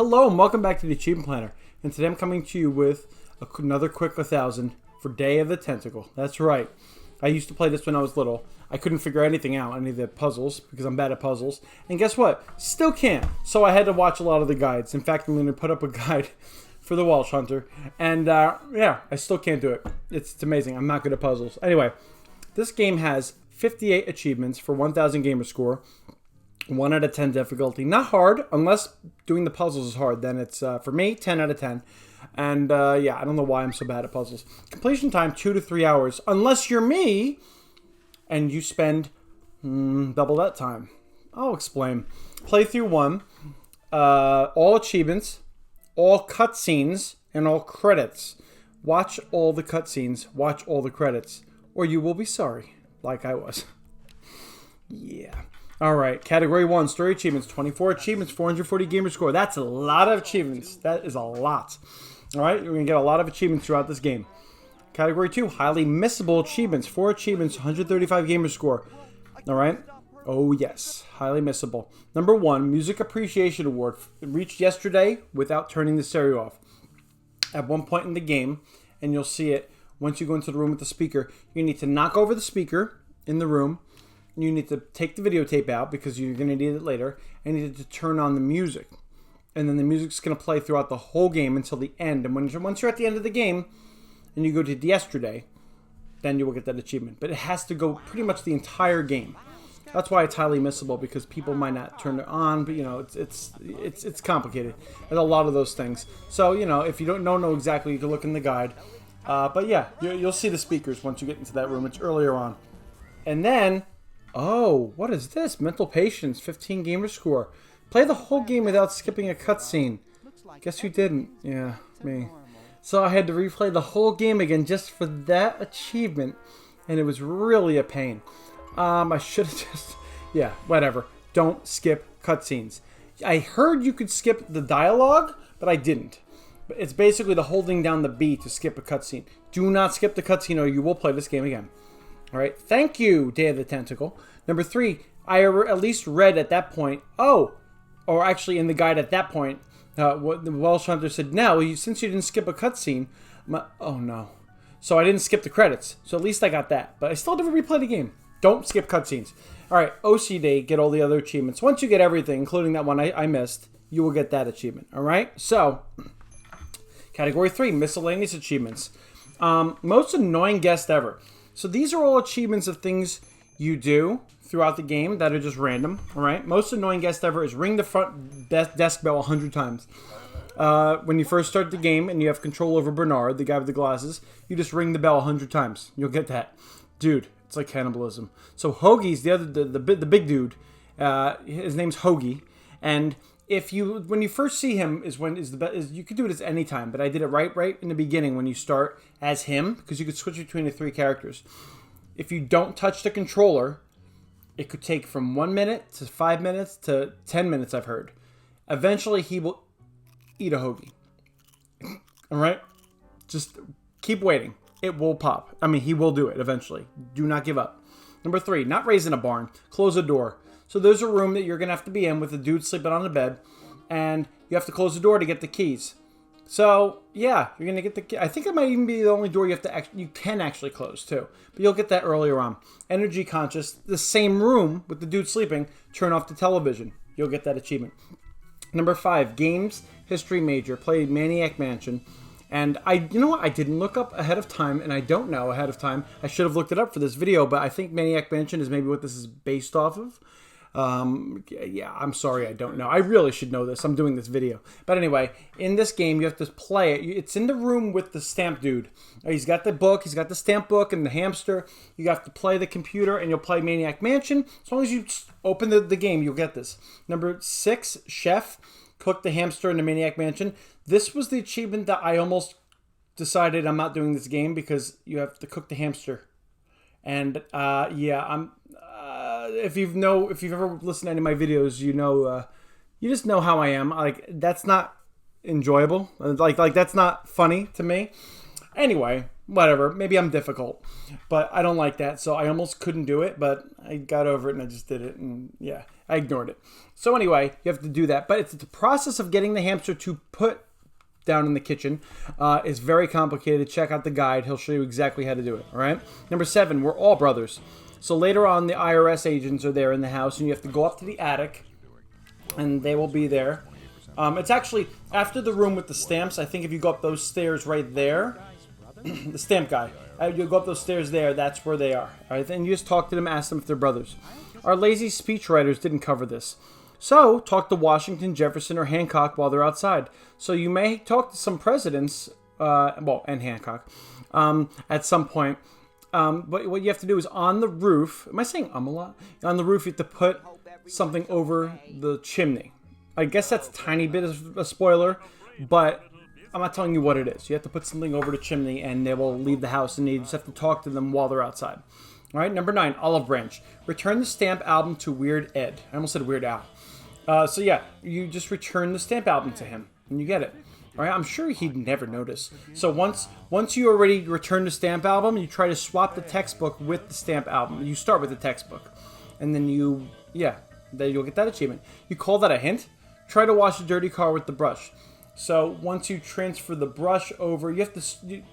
Hello and welcome back to the Achievement Planner. And today I'm coming to you with another quick 1000 for Day of the Tentacle. That's right. I used to play this when I was little. I couldn't figure anything out, any of the puzzles, because I'm bad at puzzles. And guess what? Still can't. So I had to watch a lot of the guides. In fact, I'm going to put up a guide for the Welsh Hunter. And yeah, I still can't do it. It's amazing. I'm not good at puzzles. Anyway, this game has 58 achievements for 1000 gamer score. 1 out of 10 difficulty. Not hard, unless doing the puzzles is hard. Then it's, for me, 10 out of 10. And, yeah, I don't know why I'm so bad at puzzles. Completion time, 2 to 3 hours. Unless you're me, and you spend double that time. I'll explain. Playthrough 1, all achievements, all cutscenes, and all credits. Watch all the cutscenes, watch all the credits, or you will be sorry, like I was. Yeah. All right, Category 1, Story Achievements, 24 achievements, 440 gamer score. That's a lot of achievements. That is a lot. All right, you're going to get a lot of achievements throughout this game. Category 2, Highly Missable Achievements, 4 achievements, 135 gamer score. All right? Oh, yes, highly missable. Number 1, Music Appreciation Award. It reached yesterday without turning the stereo off. At one point in the game, and you'll see it once you go into the room with the speaker, you need to knock over the speaker in the room. You need to take the videotape out because you're going to need it later. And you need to turn on the music. And then the music's going to play throughout the whole game until the end. And once you're at the end of the game and you go to yesterday, then you will get that achievement. But it has to go pretty much the entire game. That's why it's highly missable, because people might not turn it on. But, you know, it's complicated. There's a lot of those things. So, you know, if you don't know exactly, you can look in the guide. But, yeah, you'll see the speakers once you get into that room. It's earlier on. And then... oh, what is this? Mental Patience, 15 gamer score. Play the whole game without skipping a cutscene. Guess who didn't? Yeah, me. So I had to replay the whole game again just for that achievement, and it was really a pain. I should have just... yeah, whatever. Don't skip cutscenes. I heard you could skip the dialogue, but I didn't. It's basically the holding down the B to skip a cutscene. Do not skip the cutscene or you will play this game again. All right, thank you, Day of the Tentacle. Number 3, I at least read at that point, oh, or actually in the guide at that point, what the Welsh Hunter said, now, since you didn't skip a cutscene, oh no. So I didn't skip the credits, so at least I got that. But I still never replayed the game. Don't skip cutscenes. All right, OC Day, get all the other achievements. Once you get everything, including that one I missed, you will get that achievement, all right? So, Category 3, Miscellaneous Achievements. Most annoying guest ever. So these are all achievements of things you do throughout the game that are just random, all right? Most annoying guest ever is ring the front desk bell 100 times. When you first start the game and you have control over Bernard, the guy with the glasses, you just ring the bell 100 times. You'll get that. Dude, it's like cannibalism. So Hoagie's the big dude. His name's Hoagie. And when you first see him you could do it at any time, but I did it right in the beginning when you start as him, because you could switch between the 3 characters. If you don't touch the controller, it could take from 1 minute to 5 minutes to 10 minutes, I've heard. Eventually, he will eat a hoagie. All right? Just keep waiting. It will pop. I mean, he will do it eventually. Do not give up. Number 3, not raising a barn. Close a door. So there's a room that you're going to have to be in with a dude sleeping on the bed, and you have to close the door to get the keys. So, yeah, you're going to get the key. I think it might even be the only door you can actually close, too. But you'll get that earlier on. Energy Conscious, the same room with the dude sleeping, turn off the television. You'll get that achievement. Number 5, Games History Major. Played Maniac Mansion. And you know what? I didn't look up ahead of time, and I don't know ahead of time. I should have looked it up for this video, but I think Maniac Mansion is maybe what this is based off of. Yeah, I'm sorry, I don't know. I really should know this. I'm doing this video. But anyway, in this game, you have to play it. It's in the room with the stamp dude. He's got the book, he's got the stamp book and the hamster. You have to play the computer, and you'll play Maniac Mansion. As long as you open the game, you'll get this. Number 6, Chef. Cook the hamster in the Maniac Mansion. This was the achievement that I almost decided I'm not doing this game because you have to cook the hamster. And, yeah, if you've ever listened to any of my videos, you know, you just know how I am. Like, that's not enjoyable. Like that's not funny to me. Anyway, whatever. Maybe I'm difficult, but I don't like that. So I almost couldn't do it, but I got over it and I just did it. And yeah, I ignored it. So anyway, you have to do that. But it's the process of getting the hamster to put down in the kitchen is very complicated. Check out the guide. He'll show you exactly how to do it. All right. Number 7, we're all brothers. So later on, the IRS agents are there in the house, and you have to go up to the attic, and they will be there. It's actually after the room with the stamps. I think if you go up those stairs right there, the stamp guy, you go up those stairs there, that's where they are. All right. Then you just talk to them, ask them if they're brothers. Our lazy speechwriters didn't cover this. So, talk to Washington, Jefferson, or Hancock while they're outside. So, you may talk to some presidents, and Hancock, at some point. But what you have to do is on the roof, am I saying a lot? On the roof, you have to put something over the chimney. I guess that's a tiny bit of a spoiler, but I'm not telling you what it is. You have to put something over the chimney, and they will leave the house, and you just have to talk to them while they're outside. All right, number 9, Olive Branch. Return the stamp album to Weird Ed. I almost said Weird Al. So yeah, you just return the stamp album to him, and you get it. All right, I'm sure he'd never notice. So once you already return the stamp album, you try to swap the textbook with the stamp album. You start with the textbook, and then you'll get that achievement. You call that a hint? Try to wash a dirty car with the brush. So once you transfer the brush over, you have to.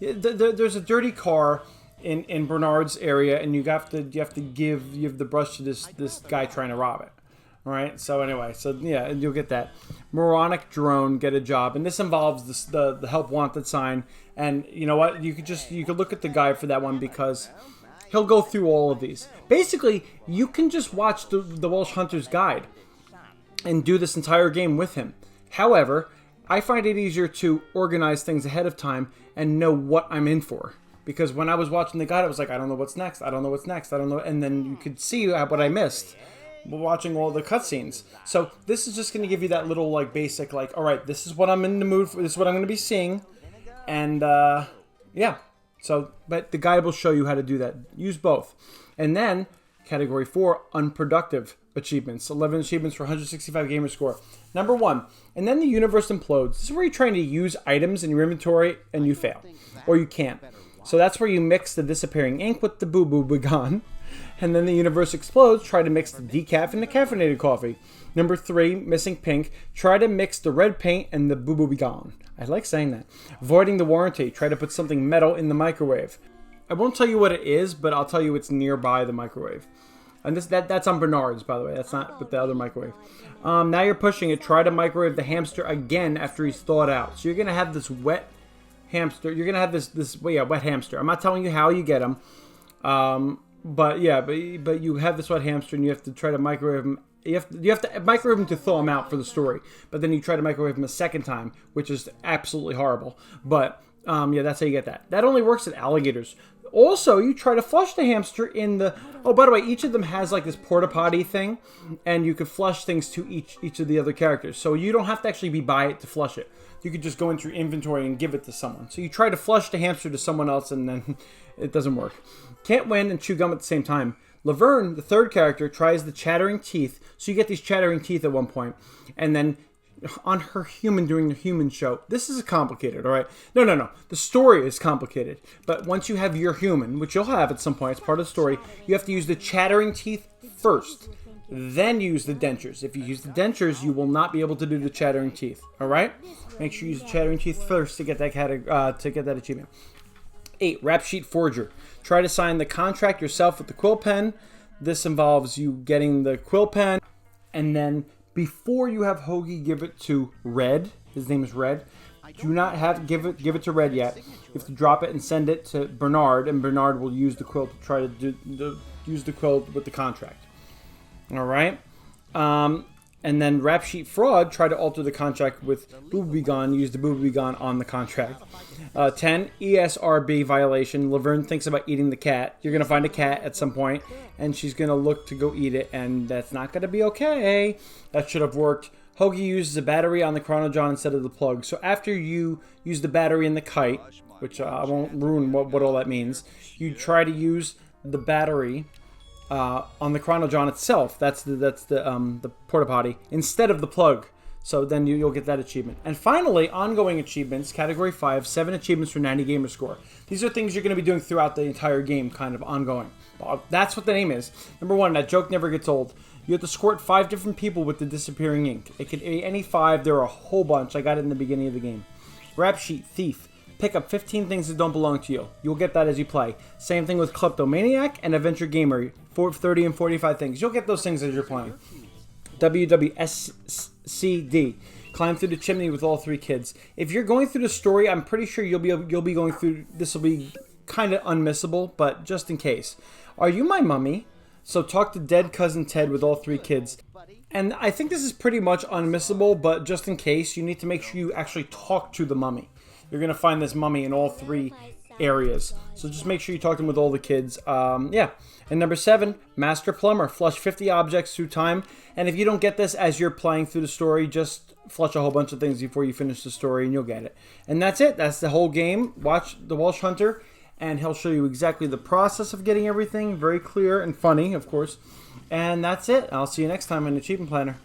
There's a dirty car in Bernard's area, and you have to give the brush to this guy trying to rob it. All right. So anyway, you'll get that. Moronic drone, get a job, and this involves the help wanted sign. And you know what? You could look at the guide for that one because he'll go through all of these. Basically, you can just watch the Welsh Hunter's Guide and do this entire game with him. However, I find it easier to organize things ahead of time and know what I'm in for. Because when I was watching the guide, I was like, I don't know what's next. I don't know what's next. I don't know. And then you could see what I missed watching all the cutscenes. So this is just going to give you that little basic all right, this is what I'm in the mood for. This is what I'm going to be seeing. And yeah. So, but the guide will show you how to do that. Use both. And then category 4, unproductive achievements. 11 achievements for 165 gamer score. Number 1, and then the universe implodes. This is where you're trying to use items in your inventory and you fail. Or you can't. So that's where you mix the disappearing ink with the boo-boo begone. And then the universe explodes. Try to mix the decaf and the caffeinated coffee. Number 3, missing pink. Try to mix the red paint and the boo-boo begone. I like saying that. Voiding the warranty. Try to put something metal in the microwave. I won't tell you what it is, but I'll tell you it's nearby the microwave. And that's on Bernard's, by the way. That's not with the other microwave. Now you're pushing it. Try to microwave the hamster again after he's thawed out. So you're going to have this wet hamster. You're going to have this wet hamster. I'm not telling you how you get him. But you have this wet hamster and you have to try to microwave him. You have to microwave him to thaw him out for the story. But then you try to microwave him a second time, which is absolutely horrible. But that's how you get that. That only works at alligators. Also, you try to flush the hamster in the... Oh, by the way, each of them has this porta potty thing, and you can flush things to each of the other characters. So you don't have to actually be by it to flush it. You could just go into your inventory and give it to someone. So you try to flush the hamster to someone else, and then it doesn't work. Can't win and chew gum at the same time. Laverne, the third character, tries the chattering teeth. So you get these chattering teeth at one point, and then on her human doing the human show. This is complicated, all right? No. The story is complicated. But once you have your human, which you'll have at some point, it's part of the story, you have to use the chattering teeth first. Then use the dentures. If you use the dentures, you will not be able to do the chattering teeth, all right? Make sure you use the chattering teeth first to get that achievement. 8, rap sheet forger. Try to sign the contract yourself with the quill pen. This involves you getting the quill pen, and then before you have Hoagie give it to Red, his name is Red, do not have give it to Red yet. You have to drop it and send it to Bernard, and Bernard will use the quill to try to use the quill with the contract. All right. And then Rap Sheet Fraud, try to alter the contract with Booby Begone, use the Booby Begone on the contract. 10, ESRB violation. Laverne thinks about eating the cat. You're going to find a cat at some point, and she's going to look to go eat it, and that's not going to be okay. That should have worked. Hoagie uses a battery on the Chronojon instead of the plug. So after you use the battery in the kite, which I won't ruin what all that means, you try to use the battery on the Chronojon itself. That's the porta potty instead of the plug. So then you'll get that achievement. And finally, ongoing achievements, category 5, 7 achievements for 90 gamer score. These are things you're going to be doing throughout the entire game, kind of ongoing. That's what the name is. Number 1, that joke never gets old. You have to squirt 5 different people with the disappearing ink. It could be any 5. There are a whole bunch. I got it in the beginning of the game. Rap sheet, thief. Pick up 15 things that don't belong to you. You'll get that as you play. Same thing with kleptomaniac and adventure gamer. 30 and 45 things. You'll get those things as you're playing. WWSCD. Climb through the chimney with all 3 kids. If you're going through the story, I'm pretty sure you'll be going through. This will be kind of unmissable, but just in case. Are you my mummy? So talk to dead cousin Ted with all 3 kids. And I think this is pretty much unmissable, but just in case, you need to make sure you actually talk to the mummy. You're going to find this mummy in all 3 areas. So just make sure you talk to him with all the kids. Yeah. And number 7, Master Plumber. Flush 50 objects through time. And if you don't get this as you're playing through the story, just flush a whole bunch of things before you finish the story and you'll get it. And that's it. That's the whole game. Watch The Welsh Hunter and he'll show you exactly the process of getting everything. Very clear and funny, of course. And that's it. I'll see you next time on Achievement Planner.